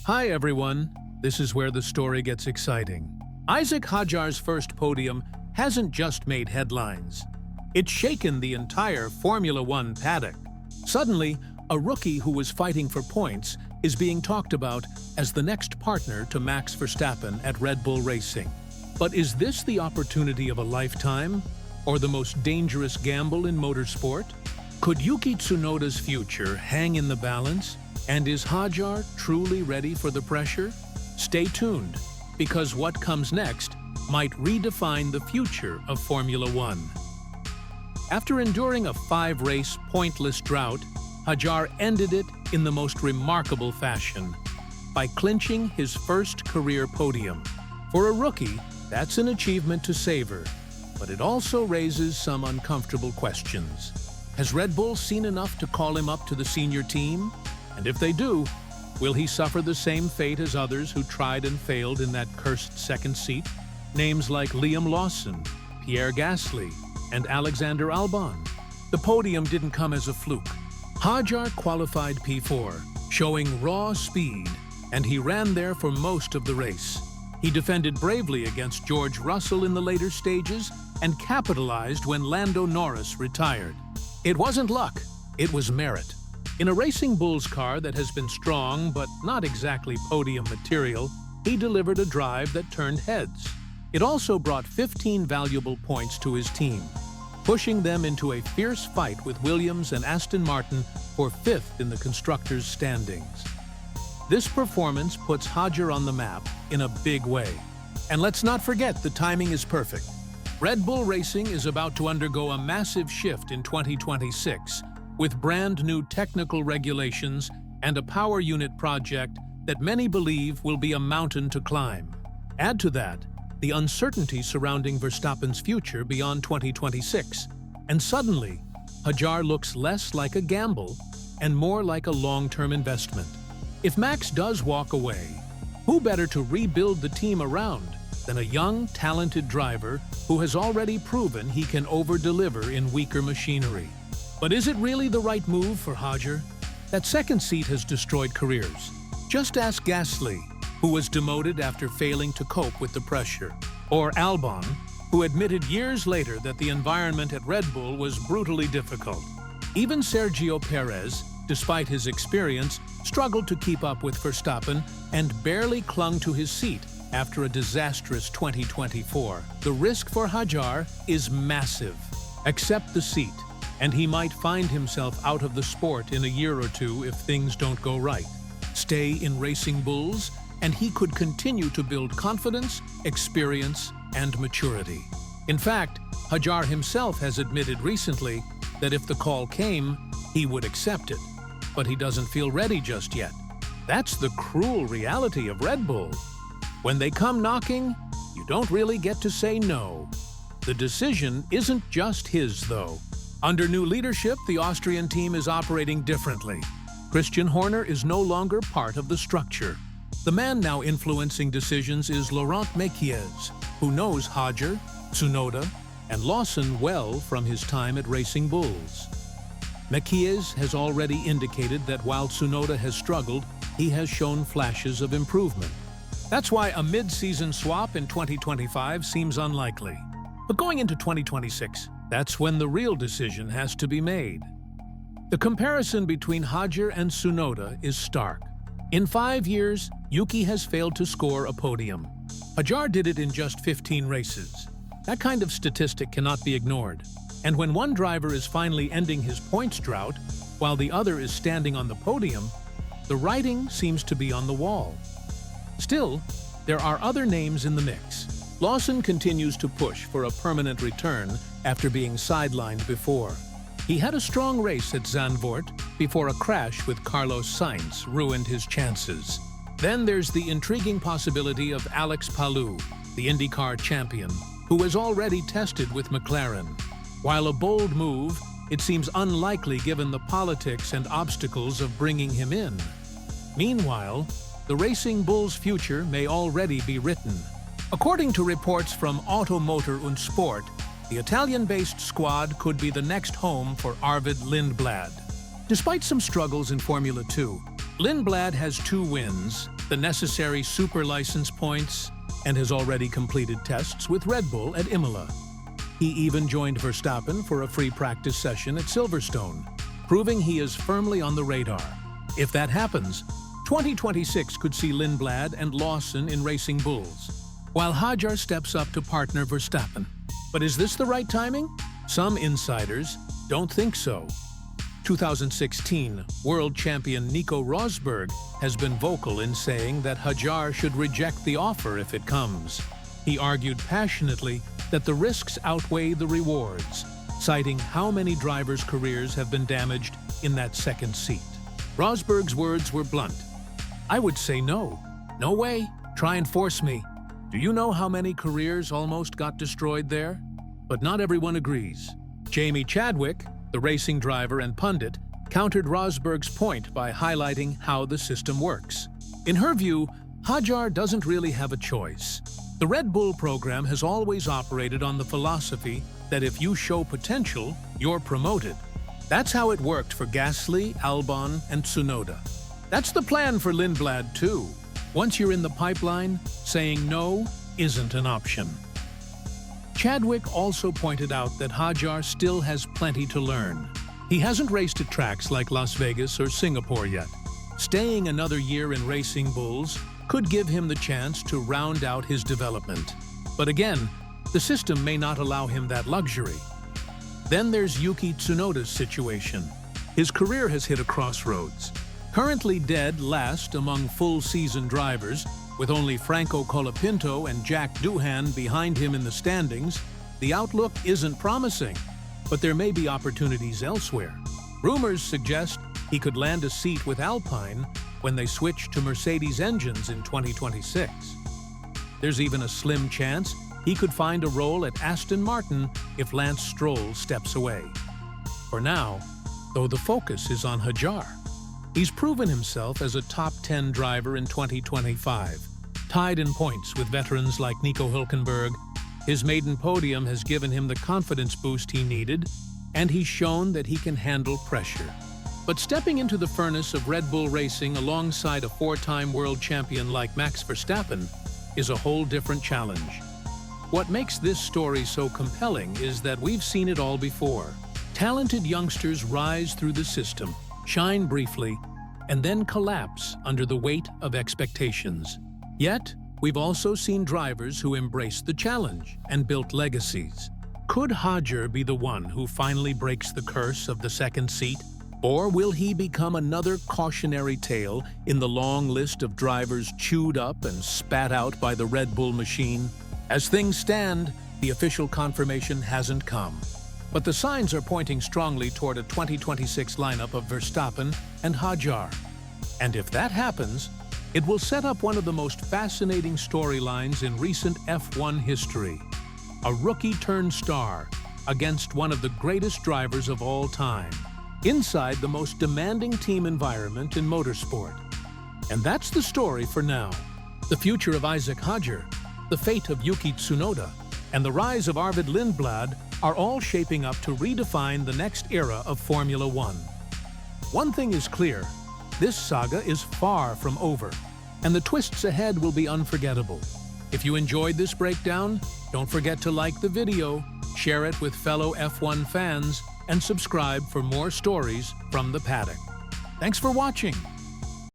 Hi everyone, this is where the story gets exciting. Isack Hadjar's first podium hasn't just made headlines. It's shaken the entire Formula One paddock. Suddenly, a rookie who was fighting for points is being talked about as the next partner to Max Verstappen at Red Bull Racing. But is this the opportunity of a lifetime? Or the most dangerous gamble in motorsport? Could Yuki Tsunoda's future hang in the balance? And is Hadjar truly ready for the pressure? Stay tuned, because what comes next might redefine the future of Formula One. After enduring a 5-race pointless drought, Hadjar ended it in the most remarkable fashion, by clinching his first career podium. For a rookie, that's an achievement to savor, but it also raises some uncomfortable questions. Has Red Bull seen enough to call him up to the senior team? And if they do, will he suffer the same fate as others who tried and failed in that cursed second seat? Names like Liam Lawson, Pierre Gasly, and Alexander Albon. The podium didn't come as a fluke. Hadjar qualified P4, showing raw speed, and he ran there for most of the race. He defended bravely against George Russell in the later stages and capitalized when Lando Norris retired. It wasn't luck, it was merit. In a Racing Bulls car that has been strong but not exactly podium material, he delivered a drive that turned heads. It also brought 15 valuable points to his team, pushing them into a fierce fight with Williams and Aston Martin for 5th in the constructors' standings. This performance puts Hadjar on the map in a big way. And let's not forget, the timing is perfect. Red Bull Racing is about to undergo a massive shift in 2026, with brand new technical regulations and a power unit project that many believe will be a mountain to climb. Add to that the uncertainty surrounding Verstappen's future beyond 2026, and suddenly, Hadjar looks less like a gamble and more like a long-term investment. If Max does walk away, who better to rebuild the team around than a young, talented driver who has already proven he can over-deliver in weaker machinery? But is it really the right move for Hadjar? That second seat has destroyed careers. Just ask Gasly, who was demoted after failing to cope with the pressure, or Albon, who admitted years later that the environment at Red Bull was brutally difficult. Even Sergio Perez, despite his experience, struggled to keep up with Verstappen and barely clung to his seat after a disastrous 2024. The risk for Hadjar is massive. Accept the seat, and he might find himself out of the sport in a year or two if things don't go right. Stay in Racing Bulls, and he could continue to build confidence, experience, and maturity. In fact, Hadjar himself has admitted recently that if the call came, he would accept it. But he doesn't feel ready just yet. That's the cruel reality of Red Bull. When they come knocking, you don't really get to say no. The decision isn't just his, though. Under new leadership, the Austrian team is operating differently. Christian Horner is no longer part of the structure. The man now influencing decisions is Laurent Mekies, who knows Hadjar, Tsunoda, and Lawson well from his time at Racing Bulls. Mekies has already indicated that while Tsunoda has struggled, he has shown flashes of improvement. That's why a mid-season swap in 2025 seems unlikely. But going into 2026, that's when the real decision has to be made. The comparison between Hadjar and Tsunoda is stark. In 5 years, Yuki has failed to score a podium. Hadjar did it in just 15 races. That kind of statistic cannot be ignored. And when one driver is finally ending his points drought, while the other is standing on the podium, the writing seems to be on the wall. Still, there are other names in the mix. Lawson continues to push for a permanent return after being sidelined before. He had a strong race at Zandvoort before a crash with Carlos Sainz ruined his chances. Then there's the intriguing possibility of Alex Palou, the IndyCar champion, who has already tested with McLaren. While a bold move, it seems unlikely given the politics and obstacles of bringing him in. Meanwhile, the Racing Bulls' future may already be written. According to reports from Automotor und Sport, the Italian-based squad could be the next home for Arvid Lindblad. Despite some struggles in Formula 2, Lindblad has 2 wins, the necessary super license points, and has already completed tests with Red Bull at Imola. He even joined Verstappen for a free practice session at Silverstone, proving he is firmly on the radar. If that happens, 2026 could see Lindblad and Lawson in Racing Bulls, while Hadjar steps up to partner Verstappen. But is this the right timing? Some insiders don't think so. 2016 world champion Nico Rosberg has been vocal in saying that Hadjar should reject the offer if it comes. He argued passionately that the risks outweigh the rewards, citing how many drivers' careers have been damaged in that second seat. Rosberg's words were blunt. "I would say no. No way. Try and force me. Do you know how many careers almost got destroyed there?" But not everyone agrees. Jamie Chadwick, the racing driver and pundit, countered Rosberg's point by highlighting how the system works. In her view, Hadjar doesn't really have a choice. The Red Bull program has always operated on the philosophy that if you show potential, you're promoted. That's how it worked for Gasly, Albon, and Tsunoda. That's the plan for Lindblad too. Once you're in the pipeline, saying no isn't an option. Chadwick also pointed out that Hadjar still has plenty to learn. He hasn't raced at tracks like Las Vegas or Singapore yet. Staying another year in Racing Bulls could give him the chance to round out his development. But again, the system may not allow him that luxury. Then there's Yuki Tsunoda's situation. His career has hit a crossroads. Currently dead last among full-season drivers, with only Franco Colapinto and Jack Doohan behind him in the standings, the outlook isn't promising, but there may be opportunities elsewhere. Rumors suggest he could land a seat with Alpine when they switch to Mercedes engines in 2026. There's even a slim chance he could find a role at Aston Martin if Lance Stroll steps away. For now, though, the focus is on Hadjar. He's proven himself as a top 10 driver in 2025, tied in points with veterans like Nico Hülkenberg. His maiden podium has given him the confidence boost he needed, and he's shown that he can handle pressure. But stepping into the furnace of Red Bull racing alongside a four-time world champion like Max Verstappen is a whole different challenge. What makes this story so compelling is that we've seen it all before. Talented youngsters rise through the system, shine briefly, and then collapse under the weight of expectations. Yet, we've also seen drivers who embraced the challenge and built legacies. Could Hadjar be the one who finally breaks the curse of the second seat? Or will he become another cautionary tale in the long list of drivers chewed up and spat out by the Red Bull machine? As things stand, the official confirmation hasn't come. But the signs are pointing strongly toward a 2026 lineup of Verstappen and Hadjar. And if that happens, it will set up one of the most fascinating storylines in recent F1 history. A rookie-turned-star against one of the greatest drivers of all time, inside the most demanding team environment in motorsport. And that's the story for now. The future of Isack Hadjar, the fate of Yuki Tsunoda, and the rise of Arvid Lindblad are all shaping up to redefine the next era of Formula One. One thing is clear, this saga is far from over, and the twists ahead will be unforgettable. If you enjoyed this breakdown, don't forget to like the video, share it with fellow F1 fans, and subscribe for more stories from the paddock. Thanks for watching.